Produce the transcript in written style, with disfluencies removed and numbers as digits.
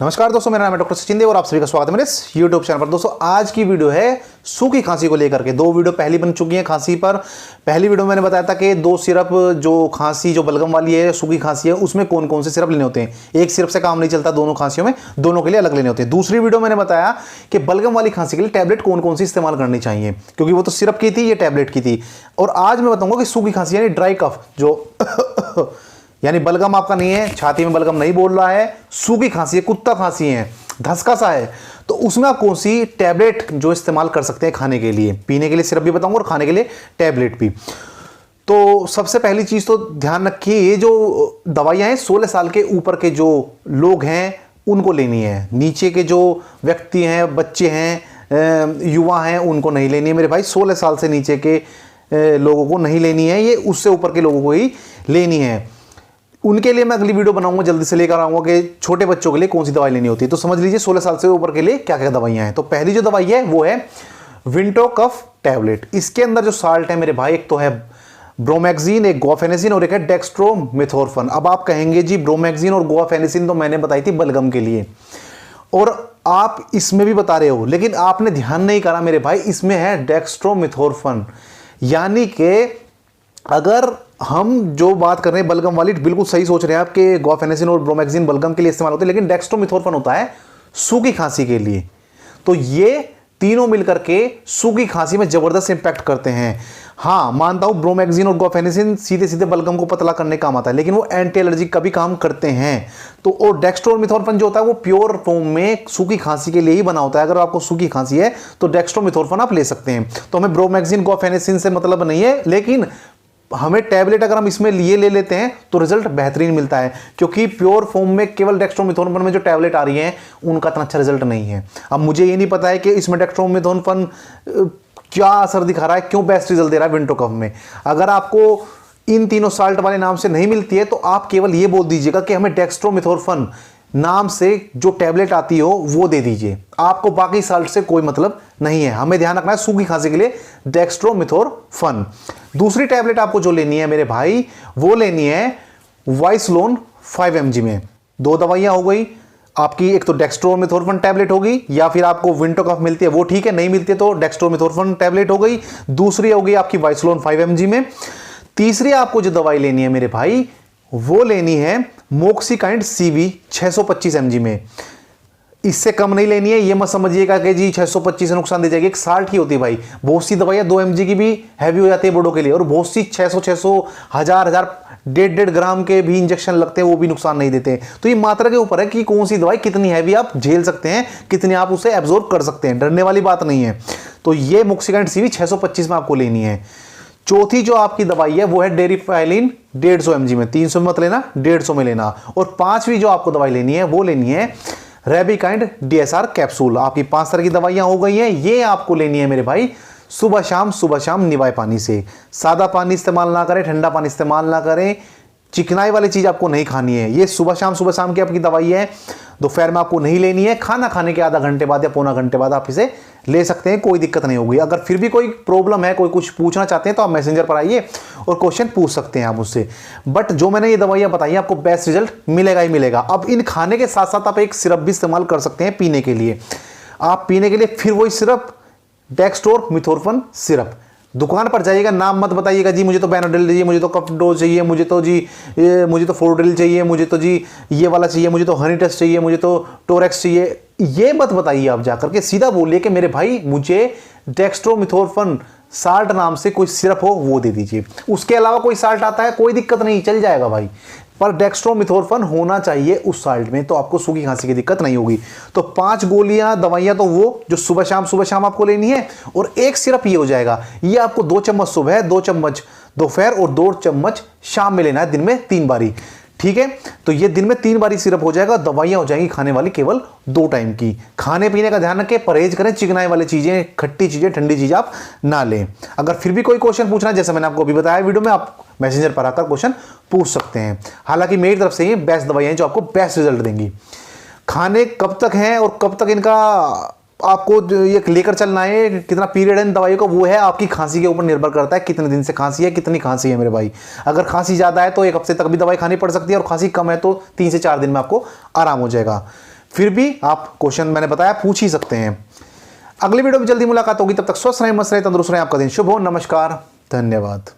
नमस्कार दोस्तों, मेरा नाम है डॉक्टर सचिन देव और आप सभी का स्वागत है मेरे इस यूट्यूब चैनल पर। दोस्तों आज की वीडियो है सूखी खांसी को लेकर के। दो वीडियो पहली बन चुकी हैं खांसी पर। पहली वीडियो मैंने बताया था कि दो सिरप जो खांसी जो बलगम वाली है, सूखी खांसी है, उसमें कौन कौन से सिरप लेने होते हैं। एक सिरप से काम नहीं चलता दोनों खांसियों में, दोनों के लिए अलग लेने होते हैं। दूसरी वीडियो मैंने बताया कि बलगम वाली खांसी के लिए टैबलेट कौन कौन सी इस्तेमाल करनी चाहिए, क्योंकि वो तो सिरप की थी, ये टैबलेट की थी। और आज मैं बताऊंगा कि सूखी खांसी यानी ड्राई कफ, जो यानी बलगम आपका नहीं है, छाती में बलगम नहीं बोल रहा है, सूखी खांसी है, कुत्ता खांसी है, धसका सा है, तो उसमें आप कौन सी टैबलेट जो इस्तेमाल कर सकते हैं खाने के लिए। पीने के लिए सिरप भी बताऊंगा और खाने के लिए टैबलेट भी। तो सबसे पहली चीज तो ध्यान रखिए, ये जो दवाइयां हैं 16 साल के ऊपर के जो लोग हैं उनको लेनी है। नीचे के जो व्यक्ति हैं, बच्चे हैं, युवा हैं, उनको नहीं लेनी है मेरे भाई। 16 साल से नीचे के लोगों को नहीं लेनी है, ये उससे ऊपर के लोगों को ही लेनी है। उनके लिए मैं अगली वीडियो बनाऊंगा, जल्दी से लेकर आऊंगा कि छोटे बच्चों के लिए कौन सी दवाई लेनी होती है। तो समझ लीजिए 16 साल से ऊपर के लिए क्या क्या दवाइयां हैं। तो पहली जो दवाई है वो है विंटो कफ टैबलेट। इसके अंदर जो साल्ट है मेरे भाई, एक तो है ब्रोमैक्सिन, एक गुआफेनेसिन और एक है डेक्स्ट्रोमेथोर्फन। अब आप कहेंगे जी ब्रोमैक्सिन और गुआफेनेसिन तो मैंने बताई थी बलगम के लिए, और आप इसमें भी बता रहे हो, लेकिन आपने ध्यान नहीं करा मेरे भाई, इसमें है डेक्स्ट्रोमेथोर्फन। यानी कि अगर हम जो बात कर रहे हैं बलगम वाली, बिल्कुल सही सोच रहे हैं आप कि गुआफेनेसिन और ब्रोमैक्सिन बलगम के लिए इस्तेमाल होते हैं, लेकिन डेक्स्ट्रोमेथोर्फन होता है सूखी खांसी के लिए। तो ये तीनों मिलकर के सूखी खांसी में जबरदस्त इंपैक्ट करते हैं। हाँ मानता हूं ब्रोमैक्सिन और गुआफेनेसिन सीधे सीधे बलगम को पतला करने काम आता है, लेकिन वो एंटी एलर्जिक का भी काम करते हैं। तो और डेक्स्ट्रोमेथोर्फन जो होता है वो प्योर फॉर्म में सूखी खांसी के लिए ही बना होता है। अगर आपको सूखी खांसी है तो डेक्स्ट्रोमेथोर्फन आप ले सकते हैं। तो हमें ब्रोमैक्सिन गुआफेनेसिन से मतलब नहीं है, लेकिन हमें टैबलेट अगर हम इसमें लिए ले लेते हैं तो रिजल्ट बेहतरीन मिलता है, क्योंकि प्योर फॉर्म में केवल डेक्स्ट्रोमेथोर्फन में जो टैबलेट आ रही हैं उनका इतना अच्छा रिजल्ट नहीं है। अब मुझे ये नहीं पता है कि इसमें डेक्स्ट्रोमेथोर्फन क्या असर दिखा रहा है, क्यों बेस्ट रिजल्ट दे रहा है विंटो कफ में। अगर आपको इन तीनों साल्ट वाले नाम से नहीं मिलती है तो आप केवल ये बोल दीजिएगा कि हमें डेक्स्ट्रोमेथोर्फन नाम से जो टैबलेट आती हो वो दे दीजिए, आपको बाकी साल्ट से कोई मतलब नहीं है। हमें ध्यान रखना है सूखी खांसी के लिए डेक्स्ट्रोमेथोर्फन। दूसरी टैबलेट आपको जो लेनी है मेरे भाई, वो लेनी है वाइसलोन 5 mg में। दो दवाइयां हो गई आपकी, एक तो डेक्स्ट्रोमेथोर्फन टैबलेट होगी, या फिर आपको विंटो कफ मिलती है वो ठीक है, नहीं मिलती है तो डेक्स्ट्रोमेथोर्फन टैबलेट हो गई। दूसरी होगी आपकी वाइसलोन 5 mg में। तीसरी आपको जो दवाई लेनी है मेरे भाई, वो लेनी है मोक्सिकाइंड CV 625 mg में। इससे कम नहीं लेनी है, ये मत समझिएगा कि जी 625 से नुकसान दे जाएगी। एक 60 की होती है भाई। बहुत सी दवाइयां 2 mg की भी हैवी हो जाती है बड़ों के लिए, और बहुत सी 600 1000 1.5 ग्राम के भी इंजेक्शन लगते हैं, वो भी नुकसान नहीं देते। तो ये मात्रा के ऊपर है कि कौन सी दवाई कितनी हैवी आप झेल सकते हैं, कितनी आप उसे एब्जॉर्ब कर सकते हैं। डरने वाली बात नहीं है। तो ये मोक्सिकाइंड CV 625 में आपको लेनी है। चौथी जो आपकी दवाई है वो है डेरिफाइलिन 150 mg में। 300 में मत लेना, 150 में लेना। और पांचवी जो आपको दवाई लेनी है वो लेनी है रेबिकाइंड DSR कैप्सूल। आपकी 5 तरह की दवाइयां हो गई हैं। ये आपको लेनी है मेरे भाई सुबह शाम निवाए पानी से। सादा पानी इस्तेमाल ना करें, ठंडा पानी इस्तेमाल ना करें, चिकनाई वाली चीज आपको नहीं खानी है। ये सुबह शाम की आपकी दवाई है। दोपहर में आपको नहीं लेनी है, खाना खाने के आधा घंटे बाद या पौना घंटे बाद आप इसे ले सकते हैं, कोई दिक्कत नहीं होगी। अगर फिर भी कोई प्रॉब्लम है, कोई कुछ पूछना चाहते हैं तो आप मैसेंजर पर आइए और क्वेश्चन पूछ सकते हैं आप मुझसे। बट जो मैंने ये दवाइयां बताई आपको बेस्ट रिजल्ट मिलेगा ही मिलेगा। अब इन खाने के साथ साथ आप एक सिरप भी इस्तेमाल कर सकते हैं पीने के लिए। आप पीने के लिए फिर वही सिरप डेक्स्ट्रोमेथोर्फन सिरप। दुकान पर जाइएगा, नाम मत बताइएगा जी मुझे तो बेनाडिल चाहिए, मुझे तो कफडो चाहिए, मुझे तो फोर्डिल चाहिए, मुझे तो जी ये वाला चाहिए, मुझे तो हनीटस चाहिए, मुझे तो टोरेक्स चाहिए। ये मत बताइए, आप जाकर के सीधा बोलिए कि मेरे भाई मुझे डेक्स्ट्रोमेथोर्फन साल्ट नाम से कोई सिरप हो वो दे दीजिए। उसके अलावा कोई साल्ट आता है कोई दिक्कत नहीं, चल जाएगा भाई, पर डेक्स्ट्रोमेथोर्फन होना चाहिए उस साल्ट में, तो आपको सूखी खांसी की दिक्कत नहीं होगी। तो 5 गोलियां दवाइयां तो वो जो सुबह शाम आपको लेनी है, और एक सिरप ये हो जाएगा। ये आपको 2 चम्मच सुबह, 2 चम्मच दोपहर और 2 चम्मच शाम में लेना है, दिन में 3 बारी। ठीक है, तो ये दिन में 3 बारी सिरप हो जाएगा। दवाइयां हो जाएंगी खाने वाली केवल 2 टाइम की। खाने पीने का ध्यान रखें, परहेज करें, चिकनाई वाली चीजें, खट्टी चीजें, ठंडी चीजें आप ना लें। अगर फिर भी कोई क्वेश्चन पूछना है, जैसे मैंने आपको अभी बताया वीडियो में, आप मैसेंजर पर आकर क्वेश्चन पूछ सकते हैं। हालांकि मेरी तरफ से ये बेस्ट दवाइयां हैं जो आपको बेस्ट रिजल्ट देंगी। खाने कब तक हैं और कब तक इनका आपको ये लेकर चलना है, कितना पीरियड है इन दवाइयों का, वो है आपकी खांसी के ऊपर निर्भर करता है। कितने दिन से खांसी है, कितनी खांसी है मेरे भाई। अगर खांसी ज़्यादा है तो 1 हफ्ते तक भी दवाई खानी पड़ सकती है, और खांसी कम है तो 3 से 4 दिन में आपको आराम हो जाएगा। फिर भी आप क्वेश्चन मैंने बताया पूछ ही सकते हैं। अगली वीडियो में जल्दी मुलाकात होगी, तब तक स्वस्थ रहें, मस्त रहें, तंदुरुस्त रहें। आपका दिन शुभ हो। नमस्कार, धन्यवाद।